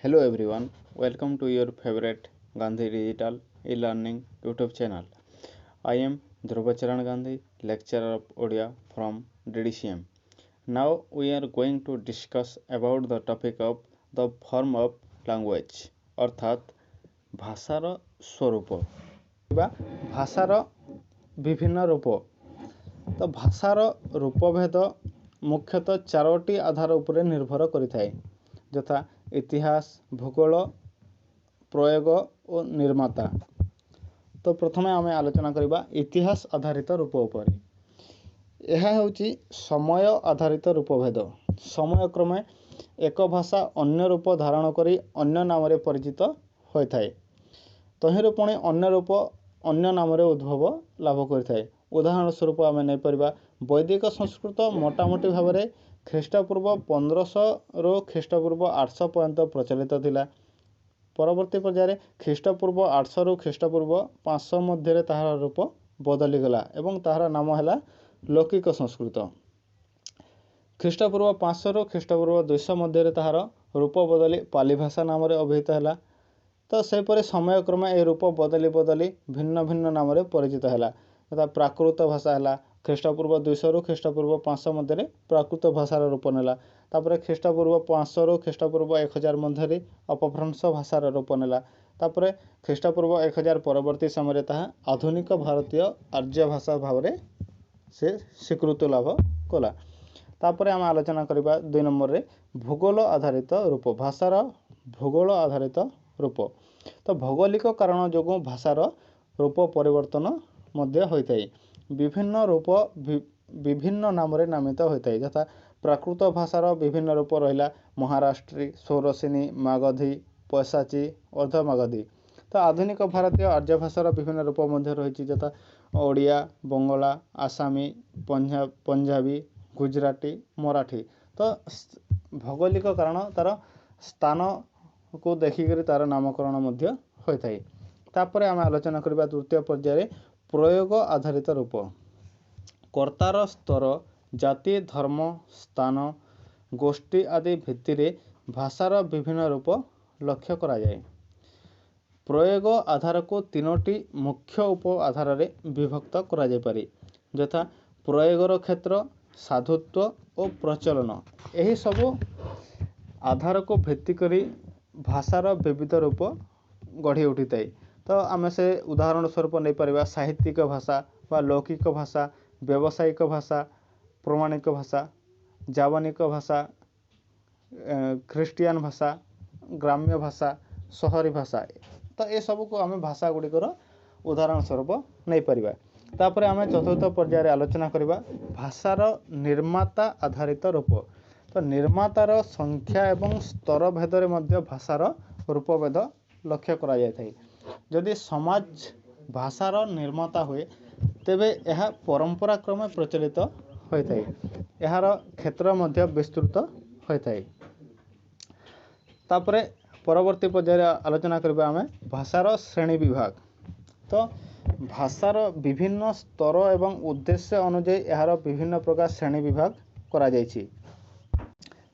Hello everyone, welcome to your favorite Gandhi Digital e-learning YouTube channel. I am Dhruvacharan Gandhi, lecturer of Odia from DDCM. Now we are going to discuss about the topic of the form of language अर्थात भाषार स्वरूप भाषार विभिन्न रूप तो भाषार रूपभेद मुख्यतः चारोटी आधार उपरे निर्भर करिथाए यथा इतिहास भूगोल प्रयोग और निर्माता। तो प्रथमे आम आलोचना करबा इतिहास आधारित रूप उपरे। यह होची समय आधारित रूपभेद। समय क्रमे एक भाषा अन्य रूप धारण करी अन्य नाम रे परिचित होइथाए। तहिरो पुणी अन्य रूप अन्य नाम रे उद्भव लाभ करिथाए। उदाहरण स्वरूप आम नहीं परिबा वैदिक संस्कृत मोटामोटी भाव में ख्रीष्टपूर्व 1500 रो ख्रीष्टपूर्व 800 पर्यंत प्रचलित थिला। परवर्ती पर्याय ख्रीष्टपूर्व 800 रो ख्रीष्टपूर्व 500 मध्य ताहार रूप बदली गला एवं ताहार नाम है लौकिक संस्कृत। ख्रीष्टपूर्व 500 रो ख्रीष्टपूर्व 200 मध्य ताहार रूप बदली पाली भाषा नाम अभिहित है। तो सेपरी समय क्रमे ए रूप बदली बदली भिन्न भिन्न नाम परिचित है तथा प्राकृत भाषा है ख्रीष्टपूर्व 200 रू ख्रीष्टपूर्व 500 मध्य प्राकृत भाषार रूप नेला। तापर ख्रीष्टपूर्व 500 रू ख्रीष्टपूर्व 1000 मध्य अपभ्रंश भाषार रूप नेला। तापर ख्रीष्टपूर्व 1000 परवर्ती समय ताहा आधुनिक भारतीय आर्य भाषा भाव में से स्वीकृति लाभ कला। तापर आम आलोचना करबा 2 नंबर रे भूगोल आधारित रूप भाषार भूगोल आधारित रूप। तो भौगोलिक कारण जो भाषार रूप परिवर्तन मध्य होता है। विभिन्न रूप विभिन्न नाम रे नामित होता है यथा प्राकृत भाषार विभिन्न रूप रहा महाराष्ट्री सौरसेनी मागधी पैसाची अर्धमागधी। तो आधुनिक भारतीय आर्य भाषार विभिन्न रूप मध्य रही यथा ओडिया बंगला आसामी पंजाबी गुजराती मराठी। तो भौगोलिक कारण तार स्थान को देखिक तार नामकरण मध्य होता है। तापर आम आलोचना करबा तृतीय पर्याय प्रयोग आधारित रूप। कर्तार स्तर जाति धर्म स्थान गोष्ठी आदि भित्तिरे भाषार विभिन्न रूप लक्ष्य करा जाए। प्रयोग आधार को तीनोटी मुख्य उप आधार रे विभक्त करा जाय पारे यथा प्रयोगर क्षेत्र साधुत्व और प्रचलन। यही सब आधार को भित्ति करी भाषार विविध रूप गढ़ी उठी थाए। तो आम से उदाहरण स्वरूप नहीं पारिबा साहित्यिक भाषा व लौकिक भाषा व्यावसायिक भाषा प्रमाणिक भाषा जावनिक भाषा ख्रीष्टियान भाषा ग्राम्य भाषा शहरी भाषा। तो ये सब को आम भाषा गुड़िकर उदाहरण स्वरूप नहीं पारिबा। तापर आम चतुर्थ पर्याय आलोचना करबा भाषार निर्माता आधारित रूप। तो निर्मातार संख्या एवं स्तर भेदरे मध्य भाषार रूपभेद लक्ष्य करा जाय थाए। जदि समाज भाषार निर्माता हुए तेबे यह परंपरा क्रमे प्रचलित होता है। यार क्षेत्र मध्य विस्तृत होता है। तापरे परवर्ती पर्याय आलोचना करबा आमे भाषार श्रेणी विभाग। तो भाषार विभिन्न स्तर एवं उद्देश्य अनुଯାयी यार विभिन्न प्रकार श्रेणी विभाग करा जायछि।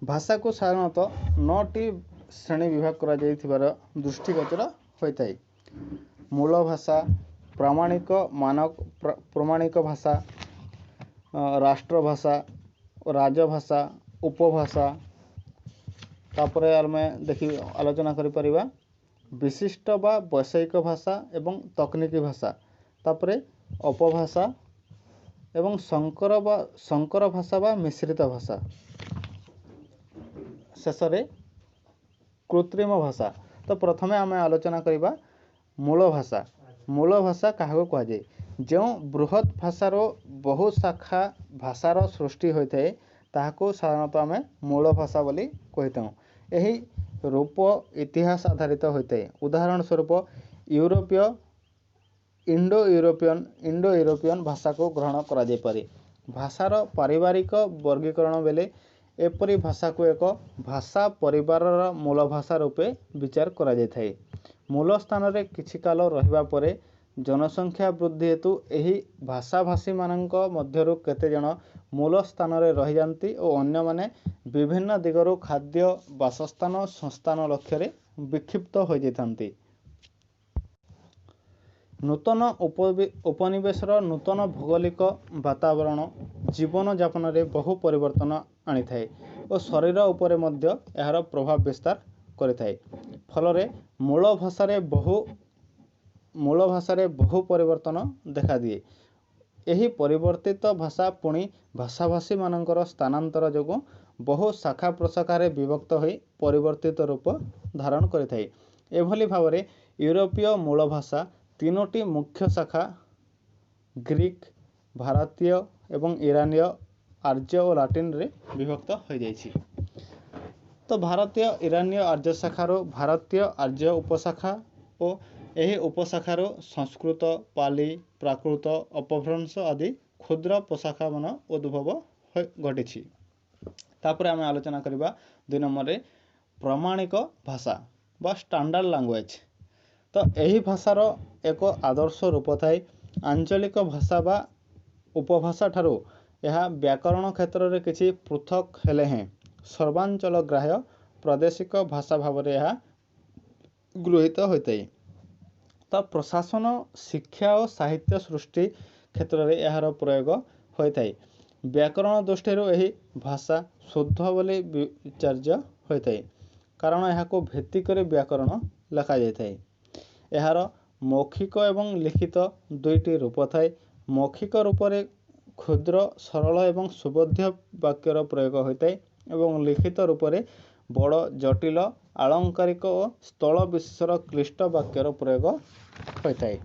भाषा को साधारणतः 9टी श्रेणी विभाग करा जायथिबार दृष्टिगोचर होता है। मूल भाषा प्रामाणिक मानक प्रमाणिक भाषा राष्ट्र भाषा राजभाषा उपभाषा। तापरे आमे देखि आलोचना करि परिबा विशिष्ट बा वैषयिक भाषा एवं तकनीकी भाषा। तापरे अपभाषा एवं संकर भाषा बा मिश्रित भाषा। शेषरे कृत्रिम भाषा। तो प्रथमे आमे आलोचना करिबा मूल भाषा। मूल भाषा क्या कहुए जो बृहत भाषार बहु शाखा भाषार सृष्टि होता है ताहाको साधारणतः आम मूल भाषा बोली कही। यही रूप इतिहास आधारित होता है। उदाहरण स्वरूप यूरोपीय इंडो यूरोपियन भाषा को ग्रहण करा जाय पारे। भाषार पारिवारिक वर्गीकरण बेले एपरी भाषा को एक भाषा परिवार मूल भाषा रूपे विचार करा जाय थाए। मूल स्थान रे किछि काल रहिबा परे जनसंख्या वृद्धि हेतु यही भाषाभाषी मानक मध्यरु केते जन मूल स्थान रे रहि जांती और अन्य माने विभिन्न दिगरु खाद्य बासस्थान संस्थान लक्ष्य रे विक्षिप्त हो जाती। नूतन उपनिवेशर नूतन भौगोलिक वातावरण जीवन यापन रे बहु परिवर्तन आनी थाए और शरीर उपरे मध्य यार प्रभाव विस्तार करिथाए। फलरे मूल भाषा रे बहु परिवर्तन देखा दिए। यही परिवर्तित भाषा पुणी भाषाभाषी मानकर स्थानांतर जोगु बहु शाखा प्रशाखा रे विभक्त होई परिवर्तित रूप धारण करिथाए। एभली भावरे यूरोपीय मूल भाषा तीनोटी मुख्य शाखा ग्रीक, भारतीय एवं ईरानीय, आर्य और लाटिन रे विभक्त हो जाइछि। तो भारतीय ईरानीय आर्य शाखारो भारतीय आर्य उपशाखा और यही उपशाखार संस्कृत, पाली, प्राकृत, अपभ्रंश आदि क्षुद्र प्रशाखा मान उद्भव घटी। तापर आम आलोचना करबा 2 नंबर रे प्रमाणिक भाषा बा स्टैंडर्ड लैंग्वेज। तो यही भाषार एक आदर्श रूप थाए। आंचलिक भाषा बा उपभाषा ठारू यह व्याकरण क्षेत्र में किसी पृथक हेले हैं सर्वांचल ग्राह्य प्रादेशिक भाषा भाव में यह गृहीत होता है। तो प्रशासन, शिक्षा और साहित्य सृष्टि क्षेत्र में यार प्रयोग होता है। व्याकरण दृष्टि यही भाषा शुद्ध बोली विचार्य होता है कारण यह भित्तिक व्याकरण लिखा जाए। यार मौखिक एवं लिखित दुईटी रूप थाए। मौखिक रूप से क्षुद्र सरल एवं सुबोध्य वाक्यर प्रयोग होता है एवं लिखित रूप से बड़ जटिल आलंकारिक और स्थल विशेषर क्लिष्ट वाक्यर प्रयोग होता है।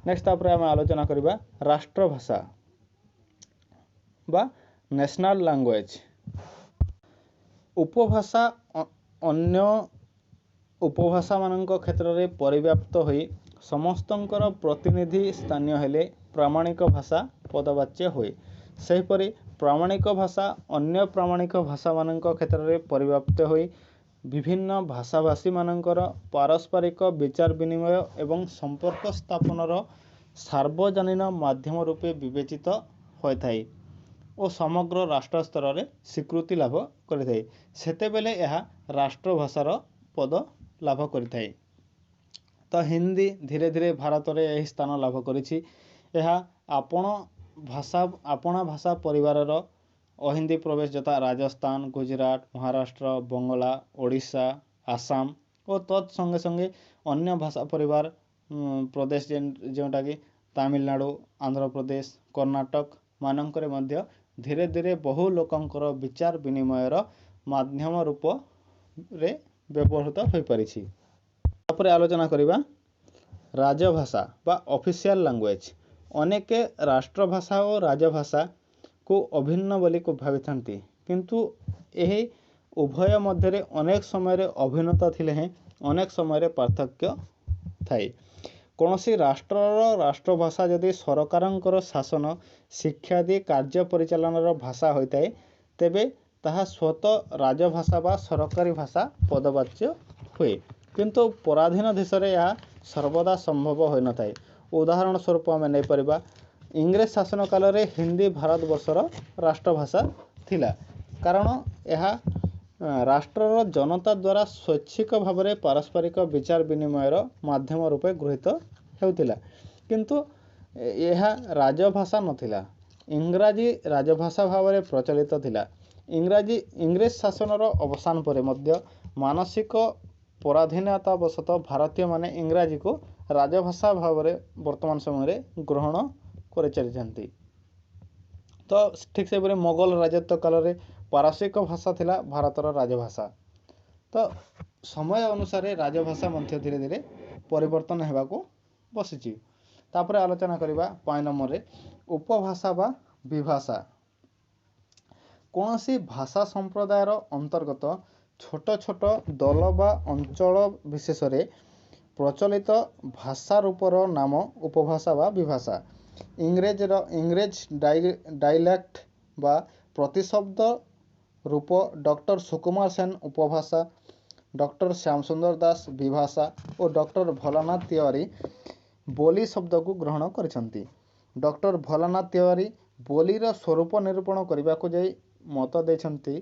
नेक्स्ट तापर आम आलोचना करबा राष्ट्रभाषा बा नेशनल लैंग्वेज। उपभाषा अन्य उपभाषा मानक क्षेत्र में परिव्याप्त होई समस्तंकर प्रतिनिधि स्थानीय हेले प्रामाणिक भाषा पदवाच्य हुए। सेहीपरि प्रामाणिक भाषा अन्य प्रामाणिक भाषा मानक क्षेत्र में परिव्याप्त होई विभिन्न भाषाभाषी मानकर पारस्परिक विचार विनिमय एवं संपर्क स्थापनर सार्वजनीन माध्यम रूपे विवेचित होता है और समग्र राष्ट्र स्तर में स्वीकृति लाभ करिथाए। सेतेबेले यह राष्ट्रभाषार पद लाभ करिथाए। तो हिंदी धीरे धीरे भारत में यही स्थान लाभ करिछि। यह आपणा भाषा परिवारर अहिंदी प्रवेश यथा राजस्थान, गुजरात, महाराष्ट्र, बंगला, ओडिशा, आसाम और तत्संगे संगे अन्य भाषा परिवार प्रदेश जोटा कि तमिलनाडु, आंध्र प्रदेश, कर्नाटक मानकरे मध्य धीरे धीरे बहु लोकंकर विचार विनिमयर माध्यम रूप रे व्यवहृत हो पारिछि। तापर आलोचना करिबा राजभाषा बा ऑफिशियल लैंग्वेज। अनेके राष्ट्रभाषा और राजभाषा को अभिन्न बोली को भाविथांती किंतु यही उभय मध्य अनेक समय अभिन्नता थिले हैं अनेक समय पार्थक्य थाए। कौनसी राष्ट्रर राष्ट्रभाषा यदि सरकारंकर शासन शिक्षा आदि कार्य परिचालनार भाषा होता है तेबे ताहा स्वतः राजभाषा बा सरकारी भाषा पदवाच्य हुए किंतु पराधीन देश में यह सर्वदा संभव हो न थाए। उदाहरण स्वरूप आम नहीं परिबा इंग्रेज शासन काल रे हिंदी भारतवर्षर राष्ट्रभाषा थिला कारण यह राष्ट्रर जनता द्वारा स्वैच्छिक भाव में पारस्परिक विचार विनिमयर माध्यम रूपे गृहीत हेउतिला किंतु यह राजभाषा नथिला। इंग्राजी राजभाषा भाव में प्रचलित थिला। इंग्रेज शासनर अवसान पर मध्य मानसिक पराधीनतावशतः भारतीय माने इंग्राजी को राजभाषा भाव में वर्तमान समय ग्रहण कर चली। तो ठीक से मोगल राजत्व काल में पारसिक भाषा थिला भारतर राजभाषा। तो समय अनुसार राजभाषा मध्य धीरे धीरे परिवर्तन होगाको बसीची। तापर आलोचना करबा 5 नंबर रे उपभाषा बा विभाषा। कौनसी भाषा संप्रदायर अंतर्गत छोट छोट दल बा अंचल विशेष रे प्रचलित भाषा रूपर नाम उपभाषा बा विभाषा। इंग्रेज डायलेक्ट बा प्रतिशब्द रूप डॉक्टर सुकुमार सेन उपभाषा, डॉक्टर श्याम सुंदर दास विभाषा और डॉक्टर भोलानाथ तिवारी ବୋଲି ଶବ୍ଦକୁ ଗ୍ରହଣ କରିଛନ୍ତି। ଡକ୍ଟର ଭୋଲାନାଥ ତିୱାରୀ ବୋଲିର ସ୍ୱରୂପ ନିରୂପଣ କରିବାକୁ ଯାଇ ମତ ଦେଇଛନ୍ତି,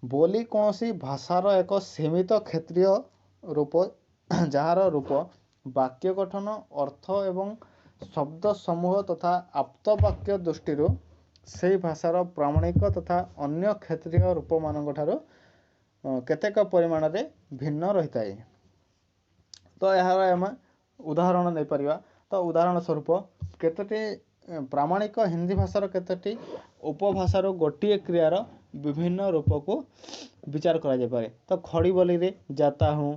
ବୋଲି କୌଣସି ଭାଷାର ଏକ ସୀମିତ କ୍ଷେତ୍ରୀୟ ରୂପ ଯାହାର ରୂପ, ବାକ୍ୟ ଗଠନ, ଅର୍ଥ ଏବଂ ଶବ୍ଦ ସମୂହ ତଥା ଆପ୍ତ ବାକ୍ୟ ଦୃଷ୍ଟିରୁ ସେହି ଭାଷାର ପ୍ରାମାଣିକ ତଥା ଅନ୍ୟ କ୍ଷେତ୍ରୀୟ ରୂପମାନଙ୍କ ଠାରୁ କେତେକ ପରିମାଣରେ ଭିନ୍ନ ରହିଥାଏ। ତ ଏହାର ଆମେ ଉଦାହରଣ ନେଇପାରିବା। ତ ଉଦାହରଣ ସ୍ୱରୂପ କେତୋଟି ପ୍ରାମାଣିକ ହିନ୍ଦୀ ଭାଷାର କେତୋଟି ଉପଭାଷାରୁ ଗୋଟିଏ କ୍ରିୟାର ବିଭିନ୍ନ ରୂପକୁ ବିଚାର କରାଯାଇପାରେ। ତ ଖଡ଼ି ବୋଲିରେ ଯାତା ହୁଁ,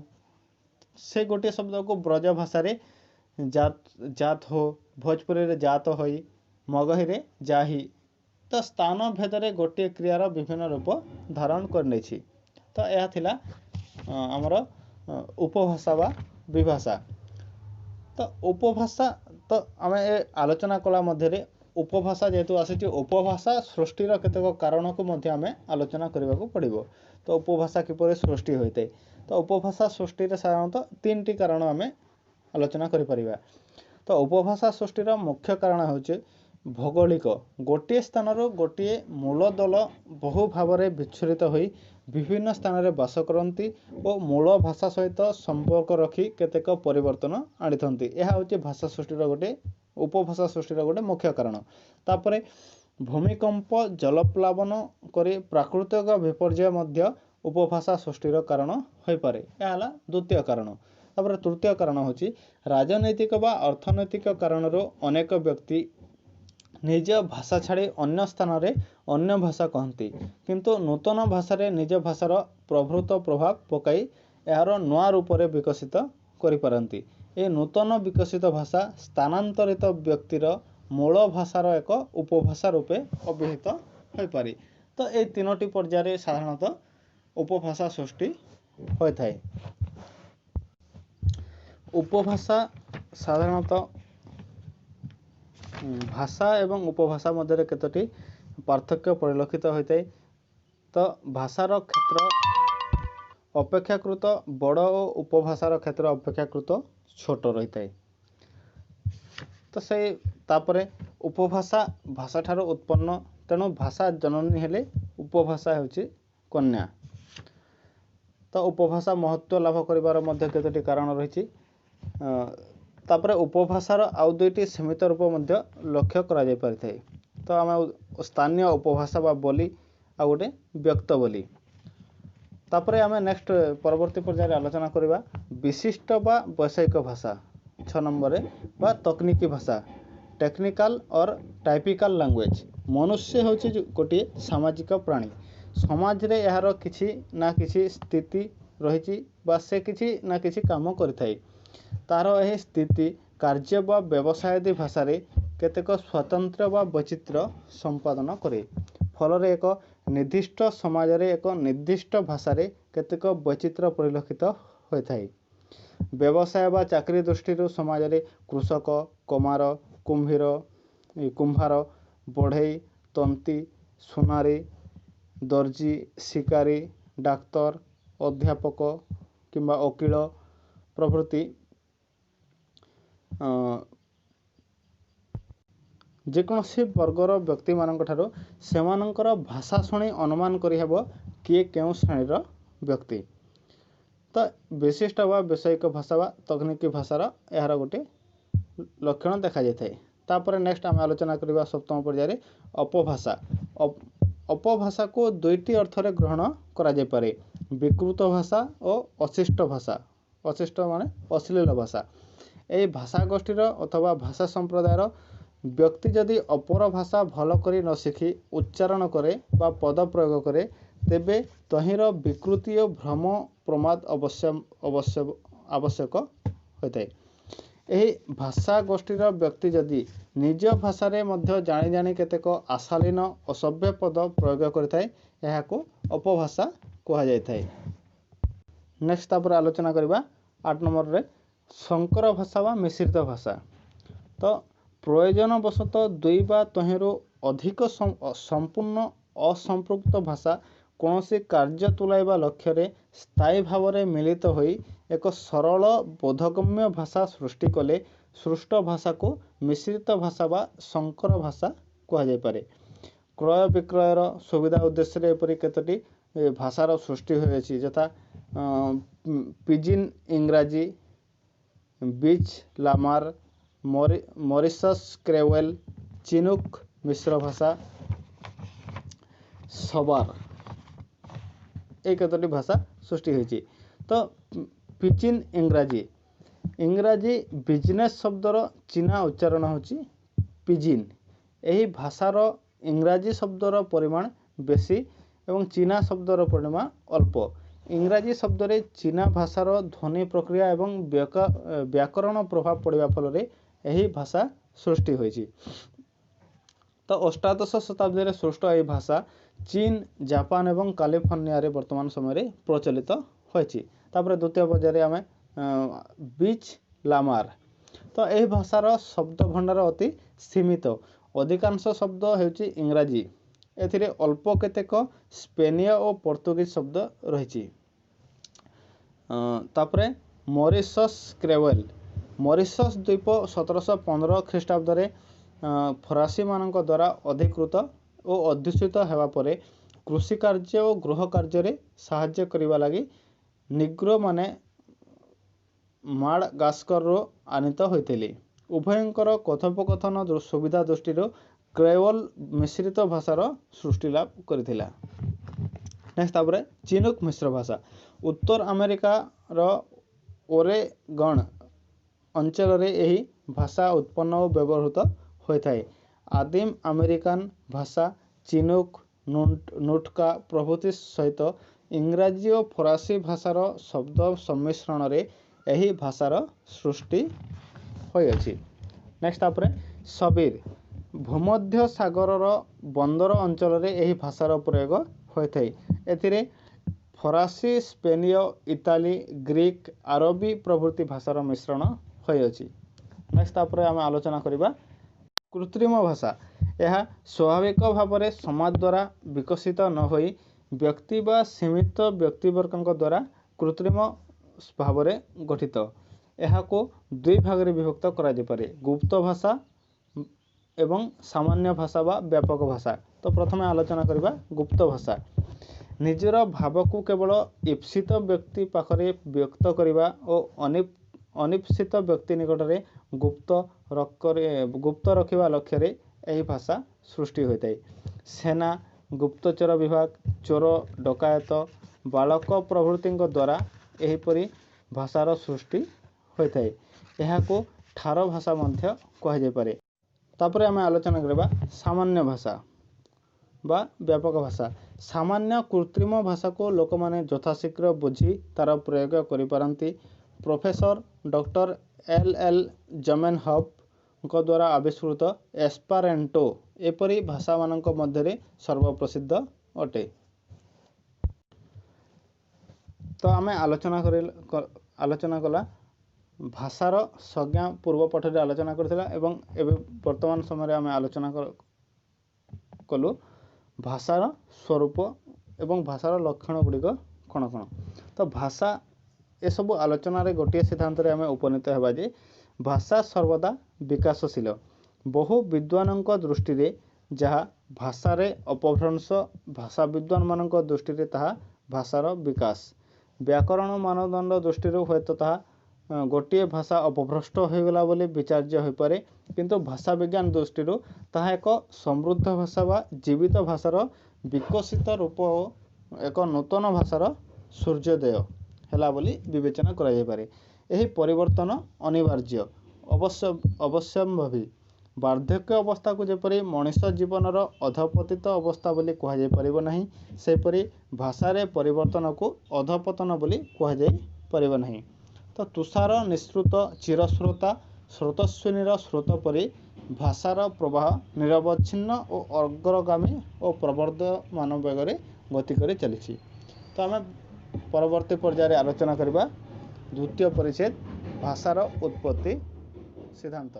ସେ ଗୋଟିଏ ଶବ୍ଦକୁ ବ୍ରଜ ଭାଷାରେ ଜାତ ହୋ, ଭୋଜପୁରୀରେ ଜାତ ହୋଇ, ମଗହିରେ ଜାହି। ତ ସ୍ଥାନ ଭେଦରେ ଗୋଟିଏ କ୍ରିୟାର ବିଭିନ୍ନ ରୂପ ଧାରଣ କରିନେଇଛି। ତ ଏହା ଥିଲା ଆମର ଉପଭାଷା ବା ବିଭାଷା। ତ ଉପଭାଷା, ତ ଆମେ ଆଲୋଚନା କଲା ମଧ୍ୟରେ ଉପଭାଷା ଯେହେତୁ ଆସିଛି, ଉପଭାଷା ସୃଷ୍ଟିର କେତେକ କାରଣକୁ ମଧ୍ୟ ଆମେ ଆଲୋଚନା କରିବାକୁ ପଡ଼ିବ। ତ ଉପଭାଷା କିପରି ସୃଷ୍ଟି ହୋଇଥାଏ? ତ ଉପଭାଷା ସୃଷ୍ଟିରେ ସାଧାରଣତଃ 3ଟି କାରଣ ଆମେ ଆଲୋଚନା କରିପାରିବା। ତ ଉପଭାଷା ସୃଷ୍ଟିର ମୁଖ୍ୟ କାରଣ ହେଉଛି ଭୌଗୋଳିକ। ଗୋଟିଏ ସ୍ଥାନରୁ ଗୋଟିଏ ମୂଳ ଦଳ ବହୁ ଭାବରେ ବିଚ୍ଛୁରିତ ହୋଇ ବିଭିନ୍ନ ସ୍ଥାନରେ ବାସ କରନ୍ତି ଓ ମୂଳ ଭାଷା ସହିତ ସମ୍ପର୍କ ରଖି କେତେକ ପରିବର୍ତ୍ତନ ଆଣିଥାନ୍ତି। ଏହା ହେଉଛି ଭାଷା ସୃଷ୍ଟିର ଉପଭାଷା ସୃଷ୍ଟିର ଗୋଟେ ମୁଖ୍ୟ କାରଣ। ତାପରେ ଭୂମିକମ୍ପ, ଜଳପ୍ଲାବନ କରି ପ୍ରାକୃତିକ ବିପର୍ଯ୍ୟୟ ମଧ୍ୟ ଉପଭାଷା ସୃଷ୍ଟିର କାରଣ ହୋଇପାରେ। ଏହା ହେଲା ଦ୍ୱିତୀୟ କାରଣ। ତାପରେ ତୃତୀୟ କାରଣ ହେଉଛି ରାଜନୈତିକ ବା ଅର୍ଥନୈତିକ କାରଣରୁ ଅନେକ ବ୍ୟକ୍ତି ନିଜ ଭାଷା ଛାଡ଼ି ଅନ୍ୟ ସ୍ଥାନରେ ଅନ୍ୟ ଭାଷା କହନ୍ତି, କିନ୍ତୁ ନୂତନ ଭାଷାରେ ନିଜ ଭାଷାର ପ୍ରଭୃତ ପ୍ରଭାବ ପକାଇ ଏହାର ନୂଆ ରୂପରେ ବିକଶିତ କରିପାରନ୍ତି। ଏ ନୂତନ ବିକଶିତ ଭାଷା ସ୍ଥାନାନ୍ତରିତ ବ୍ୟକ୍ତିର ମୂଳ ଭାଷାର ଏକ ଉପଭାଷା ରୂପେ ଅଭିହିତ ହୋଇପାରେ। ତ এই 3ଟି ପର୍ଯ୍ୟାୟରେ ସାଧାରଣତଃ ଉପଭାଷା ସୃଷ୍ଟି ହୋଇଥାଏ। ଉପଭାଷା ସାଧାରଣତଃ ଭାଷା ଏବଂ ଉପଭାଷା ମଧ୍ୟରେ କେତୋଟି ପାର୍ଥକ୍ୟ ପରିଲକ୍ଷିତ ହୋଇଥାଏ। ତ ଭାଷାର କ୍ଷେତ୍ର ଅପେକ୍ଷାକୃତ ବଡ଼ ଓ ଉପଭାଷାର କ୍ଷେତ୍ର ଅପେକ୍ଷାକୃତ ଛୋଟ ରହିଥାଏ। ତ ତାପରେ ଉପଭାଷା ଭାଷାଠାରୁ ଉତ୍ପନ୍ନ, ତେଣୁ ଭାଷା ଜନନୀ ହେଲେ ଉପଭାଷା ହେଉଛି କନ୍ୟା। ତ ଉପଭାଷା ମହତ୍ତ୍ୱ ଲାଭ କରିବାର ମଧ୍ୟ କେତୋଟି କାରଣ ରହିଛି। ତାପରେ ଉପଭାଷାର ଆଉ 2ଟି ସୀମିତ ରୂପ ମଧ୍ୟ ଲକ୍ଷ୍ୟ କରାଯାଇପାରିଥାଏ। ତ ଆମେ ସ୍ଥାନୀୟ ଉପଭାଷା ବା ବୋଲି, ଆଉ ଗୋଟେ ବ୍ୟକ୍ତ ବୋଲି। ତାପରେ ଆମେ ନେକ୍ସଟ ପରବର୍ତ୍ତୀ ପର୍ଯ୍ୟାୟରେ ଆଲୋଚନା କରିବା ବିଶିଷ୍ଟ ବା ବୈଷୟିକ ଭାଷା। 6 ନମ୍ବରରେ ବା ତକନିକି ଭାଷା, ଟେକ୍ନିକାଲ ଅର୍ ଟାଇପିକାଲ ଲାଙ୍ଗୁଏଜ। ମନୁଷ୍ୟ ହେଉଛି ଗୋଟିଏ ସାମାଜିକ ପ୍ରାଣୀ। ସମାଜରେ ଏହାର କିଛି ନା କିଛି ସ୍ଥିତି ରହିଛି ବା ସେ କିଛି ନା କିଛି କାମ କରିଥାଏ। ତାହାର ଏହି ସ୍ଥିତି, କାର୍ଯ୍ୟ ବା ବ୍ୟବସାୟାଦି ଭାଷାରେ କେତେକ ସ୍ୱାତନ୍ତ୍ର୍ୟ ବା ବୈଚିତ୍ର୍ୟ ସମ୍ପାଦନ କରେ। ଫଳରେ ଏକ ନିର୍ଦ୍ଦିଷ୍ଟ ସମାଜରେ ଏକ ନିର୍ଦ୍ଦିଷ୍ଟ ଭାଷାରେ କେତେକ ବୈଚିତ୍ର୍ୟ ପରିଲକ୍ଷିତ ହୋଇଥାଏ। ବ୍ୟବସାୟ ବା ଚାକିରି ଦୃଷ୍ଟିରୁ ସମାଜରେ କୃଷକ, କମାର, କୁମ୍ଭାର, ବଢ଼େଇ, ତନ୍ତୀ, ସୁନାରୀ, ଦର୍ଜି, ଶିକାରୀ, ଡାକ୍ତର, ଅଧ୍ୟାପକ କିମ୍ବା ଓକିଲ ପ୍ରଭୃତି ଯେକୌଣସି ବର୍ଗର ବ୍ୟକ୍ତିମାନଙ୍କଠାରୁ ସେମାନଙ୍କର ଭାଷା ଶୁଣି ଅନୁମାନ କରିହେବ କିଏ କେଉଁ ଶ୍ରେଣୀର ବ୍ୟକ୍ତି। ତ ବିଶିଷ୍ଟ ବା ବୈଷୟିକ ଭାଷା ବା ତକନିକି ଭାଷାର ଏହାର ଗୋଟିଏ ଲକ୍ଷଣ ଦେଖାଯାଇଥାଏ। ତାପରେ ନେକ୍ସଟ ଆମେ ଆଲୋଚନା କରିବା 7ମ ପର୍ଯ୍ୟାୟରେ ଅପଭାଷା। ଅପଭାଷାକୁ 2ଟି ଅର୍ଥରେ ଗ୍ରହଣ କରାଯାଇପାରେ, ବିକୃତ ଭାଷା ଓ ଅଶିଷ୍ଟ ଭାଷା। ଅଶିଷ୍ଟ ମାନେ ଅଶ୍ଳୀଳ ଭାଷା। ଏହି ଭାଷା ଗୋଷ୍ଠୀର ଅଥବା ଭାଷା ସମ୍ପ୍ରଦାୟର ବ୍ୟକ୍ତି ଯଦି ଅପର ଭାଷା ଭଲ କରି ନ ଶିଖି ଉଚ୍ଚାରଣ କରେ ବା ପଦ ପ୍ରୟୋଗ କରେ, ତେବେ ତହିଁର ବିକୃତି ଓ ଭ୍ରମ ପ୍ରମାଦ ଆବଶ୍ୟକ ହୋଇଥାଏ। ଏହି ଭାଷା ଗୋଷ୍ଠୀର ବ୍ୟକ୍ତି ଯଦି ନିଜ ଭାଷାରେ ମଧ୍ୟ ଜାଣି ଜାଣି କେତେକ ଅଶାଳୀନ ଅସଭ୍ୟ ପଦ ପ୍ରୟୋଗ କରିଥାଏ, ଏହାକୁ ଅପଭାଷା କୁହାଯାଇଥାଏ। ନେକ୍ସଟ ତାପରେ ଆଲୋଚନା କରିବା 8 ନମ୍ବରରେ ସଂକର ଭାଷା ବା ମିଶ୍ରିତ ଭାଷା। ତ ପ୍ରୟୋଜନବଶତଃ 2 ବା ତହିଁରୁ ଅଧିକ ସମ୍ପୂର୍ଣ୍ଣ ଅସମ୍ପୃକ୍ତ ଭାଷା କୌଣସି କାର୍ଯ୍ୟ ତୁଲାଇବା ଲକ୍ଷ୍ୟରେ ସ୍ଥାୟୀ ଭାବରେ ମିଳିତ ହୋଇ ଏକ ସରଳ ବୋଧଗମ୍ୟ ଭାଷା ସୃଷ୍ଟି କଲେ ସୃଷ୍ଟ ଭାଷାକୁ ମିଶ୍ରିତ ଭାଷା ବା ସଂକର ଭାଷା କୁହାଯାଇପାରେ। କ୍ରୟ ବିକ୍ରୟର ସୁବିଧା ଉଦ୍ଦେଶ୍ୟରେ ଏପରି କେତୋଟି ଭାଷାର ସୃଷ୍ଟି ହୋଇଅଛି, ଯଥା ପିଜିନ୍ ଇଂରାଜୀ, beach ଲାମାର, Mauritius Creole, Chinook Mishra ଭାଷା, ସବାର, এই କେତୋଟି ଭାଷା ସୃଷ୍ଟି ହୋଇଛି। ତ ପିଜିନ୍ ଇଂରାଜୀ ବିଜନେସ୍ ଶବ୍ଦର ଚୀନା ଉଚ୍ଚାରଣ ହେଉଛି ପିଜିନ୍। ଏହି ଭାଷାର ଇଂରାଜୀ ଶବ୍ଦର ପରିମାଣ ବେଶୀ ଏବଂ ଚୀନା ଶବ୍ଦର ପରିମାଣ ଅଳ୍ପ। ଇଂରାଜୀ ଶବ୍ଦରେ ଚୀନା ଭାଷାର ଧ୍ୱନି ପ୍ରକ୍ରିୟା ଏବଂ ବ୍ୟାକରଣ ପ୍ରଭାବ ପଡ଼ିବା ଫଳରେ ଏହି ଭାଷା ସୃଷ୍ଟି ହୋଇଛି। ତ ଅଷ୍ଟାଦଶ ଶତାବ୍ଦୀରେ ସୃଷ୍ଟ ଏହି ଭାଷା ଚୀନ, ଜାପାନ ଏବଂ କାଲିଫର୍ଣ୍ଣିଆରେ ବର୍ତ୍ତମାନ ସମୟରେ ପ୍ରଚଳିତ ହୋଇଛି। ତାପରେ ଦ୍ୱିତୀୟ ପର୍ଯ୍ୟାୟରେ ଆମେ ବିଚ୍ ଲାମାର। ତ ଏହି ଭାଷାର ଶବ୍ଦ ଭଣ୍ଡାର ଅତି ସୀମିତ। ଅଧିକାଂଶ ଶବ୍ଦ ହେଉଛି ଇଂରାଜୀ। ଏଥିରେ ଅଳ୍ପ କେତେକ ସ୍ପେନୀୟ ଓ ପର୍ତ୍ତୁଗୀଜ ଶବ୍ଦ ରହିଛି। ତାପରେ ମରିସସ୍ କ୍ରେଓଲ୍। ମରିସସ୍ ଦ୍ୱୀପ 1715 ଖ୍ରୀଷ୍ଟାବ୍ଦରେ ଫରାସୀମାନଙ୍କ ଦ୍ୱାରା ଅଧିକୃତ ଓ ଅଧ୍ୟୁଷିତ ହେବା ପରେ କୃଷି କାର୍ଯ୍ୟ ଓ ଗୃହ କାର୍ଯ୍ୟରେ ସାହାଯ୍ୟ କରିବା ଲାଗି ନିଗ୍ରୋମାନେ ମାଡଗାସ୍କରରୁ ଆନିତ ହୋଇଥିଲେ। ଉଭୟଙ୍କର କଥୋପକଥନ ସୁବିଧା ଦୃଷ୍ଟିରୁ କ୍ରେଓଲ୍ ମିଶ୍ରିତ ଭାଷାର ସୃଷ୍ଟି ଲାଭ କରିଥିଲା। ନେକ୍ସଟ ତାପରେ ଚିନୁକ୍ ମିଶ୍ର ଭାଷା। ଉତ୍ତର ଆମେରିକାର ଓରେଗନ୍ ଅଞ୍ଚଳରେ ଏହି ଭାଷା ଉତ୍ପନ୍ନ ଓ ବ୍ୟବହୃତ ହୋଇଥାଏ। ଆଦିମ ଆମେରିକାନ ଭାଷା ଚିନୁକ୍, ନୁଟ୍କା ପ୍ରଭୃତି ସହିତ ଇଂରାଜୀ ଓ ଫରାସୀ ଭାଷାର ଶବ୍ଦ ସମ୍ମିଶ୍ରଣରେ ଏହି ଭାଷାର ସୃଷ୍ଟି ହୋଇଅଛି। ନେକ୍ସଟ ତାପରେ ସବିର୍। ଭୂମଧ୍ୟ ସାଗରର ବନ୍ଦର ଅଞ୍ଚଳରେ ଏହି ଭାଷାର ପ୍ରୟୋଗ ହୋଇଥାଏ। ଏଥିରେ ଫରାସୀ, ସ୍ପେନୀୟ, ଇତାଲୀ, ଗ୍ରୀକ୍, ଆରବୀ ପ୍ରଭୃତି ଭାଷାର ମିଶ୍ରଣ ହୋଇଅଛି। ନେକ୍ସଟ ତାପରେ ଆମେ ଆଲୋଚନା କରିବା କୃତ୍ରିମ ଭାଷା। ଏହା ସ୍ୱାଭାବିକ ଭାବରେ ସମାଜ ଦ୍ୱାରା ବିକଶିତ ନ ହୋଇ ବ୍ୟକ୍ତି ବା ସୀମିତ ବ୍ୟକ୍ତିବର୍ଗଙ୍କ ଦ୍ୱାରା କୃତ୍ରିମ ଭାବରେ ଗଠିତ। ଏହାକୁ ଦୁଇ ଭାଗରେ ବିଭକ୍ତ କରାଯାଇପାରେ, ଗୁପ୍ତ ଭାଷା ଏବଂ ସାମାନ୍ୟ ଭାଷା ବା ବ୍ୟାପକ ଭାଷା। ତ ପ୍ରଥମେ ଆଲୋଚନା କରିବା ଗୁପ୍ତ ଭାଷା। ନିଜର ଭାବକୁ କେବଳ ଇପ୍ସିତ ବ୍ୟକ୍ତି ପାଖରେ ବ୍ୟକ୍ତ କରିବା ଓ ଅନିପ୍ସିତ ବ୍ୟକ୍ତି ନିକଟରେ ଗୁପ୍ତ ରଖିବା ଲକ୍ଷ୍ୟରେ ଏହି ଭାଷା ସୃଷ୍ଟି ହୋଇଥାଏ। ସେନା, ଗୁପ୍ତଚର ବିଭାଗ, ଚୋର, ଡକାୟତ, ବାଳକ ପ୍ରଭୃତିଙ୍କ ଦ୍ୱାରା ଏହିପରି ଭାଷାର ସୃଷ୍ଟି ହୋଇଥାଏ। ଏହାକୁ ଠାର ଭାଷା ମଧ୍ୟ କୁହାଯାଇପାରେ। ତାପରେ ଆମେ ଆଲୋଚନା କରିବା ସାମାନ୍ୟ ଭାଷା ବା ବ୍ୟାପକ ଭାଷା। ସାମାନ୍ୟ କୃତ୍ରିମ ଭାଷାକୁ ଲୋକମାନେ ଯଥାଶୀଘ୍ର ବୁଝି ତାର ପ୍ରୟୋଗ କରିପାରନ୍ତି। ପ୍ରଫେସର ଡକ୍ଟର ଏଲ୍ ଜମେନହଫଙ୍କ ଦ୍ୱାରା ଆବିଷ୍କୃତ ଏସ୍ପାରେଣ୍ଟୋ ଏପରି ଭାଷାମାନଙ୍କ ମଧ୍ୟରେ ସର୍ବପ୍ରସିଦ୍ଧ ଅଟେ। ତ ଆମେ ଆଲୋଚନା କଲା ଭାଷାର ସଂଜ୍ଞା ପୂର୍ବ ପାଠରେ ଆଲୋଚନା କରିଥିଲା ଏବଂ ଏବେ ବର୍ତ୍ତମାନ ସମୟରେ ଆମେ ଆଲୋଚନା କଲୁ ଭାଷାର ସ୍ୱରୂପ ଏବଂ ଭାଷାର ଲକ୍ଷଣ ଗୁଡ଼ିକ କ'ଣ କ'ଣ। ତ ଭାଷା ଏସବୁ ଆଲୋଚନାରେ ଗୋଟିଏ ସିଦ୍ଧାନ୍ତରେ ଆମେ ଉପନୀତ ହେବା ଯେ ଭାଷା ସର୍ବଦା ବିକାଶଶୀଳ। ବହୁ ବିଦ୍ୱାନଙ୍କ ଦୃଷ୍ଟିରେ ଯାହା ଭାଷାରେ ଅପଭ୍ରଂଶ, ଭାଷା ବିଦ୍ୱାନମାନଙ୍କ ଦୃଷ୍ଟିରେ ତାହା ଭାଷାର ବିକାଶ। ବ୍ୟାକରଣ ମାନଦଣ୍ଡ ଦୃଷ୍ଟିରୁ ହୁଏତ ତାହା ଗୋଟିଏ ଭାଷା ଅପଭ୍ରଷ୍ଟ ହୋଇଗଲା ବୋଲି ବିଚାର୍ଯ୍ୟ ହୋଇପାରେ, କିନ୍ତୁ ଭାଷା ବିଜ୍ଞାନ ଦୃଷ୍ଟିରୁ ତାହା ଏକ ସମୃଦ୍ଧ ଭାଷା ବା ଜୀବିତ ଭାଷାର ବିକଶିତ ରୂପ ଓ ଏକ ନୂତନ ଭାଷାର ସୂର୍ଯ୍ୟୋଦୟ ହେଲା ବୋଲି ବିବେଚନା କରାଯାଇପାରେ। ଏହି ପରିବର୍ତ୍ତନ ଅନିବାର୍ଯ୍ୟ, ଅବଶ୍ୟମ୍ଭାବୀ। ବାର୍ଦ୍ଧକ୍ୟ ଅବସ୍ଥାକୁ ଯେପରି ମଣିଷ ଜୀବନର ଅଧପତିତ ଅବସ୍ଥା ବୋଲି କୁହାଯାଇପାରିବ ନାହିଁ, ସେପରି ଭାଷାରେ ପରିବର୍ତ୍ତନକୁ ଅଧପତନ ବୋଲି କୁହାଯାଇପାରିବ ନାହିଁ। ତ ତୁଷାର ନିଃସୃତ ସ୍ରୋତସ୍ୱିନୀର ସ୍ରୋତ ପରି ଭାଷାର ପ୍ରବାହ ନିରବଚ୍ଛିନ୍ନ ଓ ଅଗ୍ରଗାମୀ ଓ ପ୍ରବର୍ଦ୍ଧମାନ ବେଗରେ ଗତି କରି ଚାଲିଛି। ତ ଆମେ ପରବର୍ତ୍ତୀ ପର୍ଯ୍ୟାୟରେ ଆଲୋଚନା କରିବା ଦ୍ୱିତୀୟ ପରିଚ୍ଛେଦ ଭାଷାର ଉତ୍ପତ୍ତି ସିଦ୍ଧାନ୍ତ।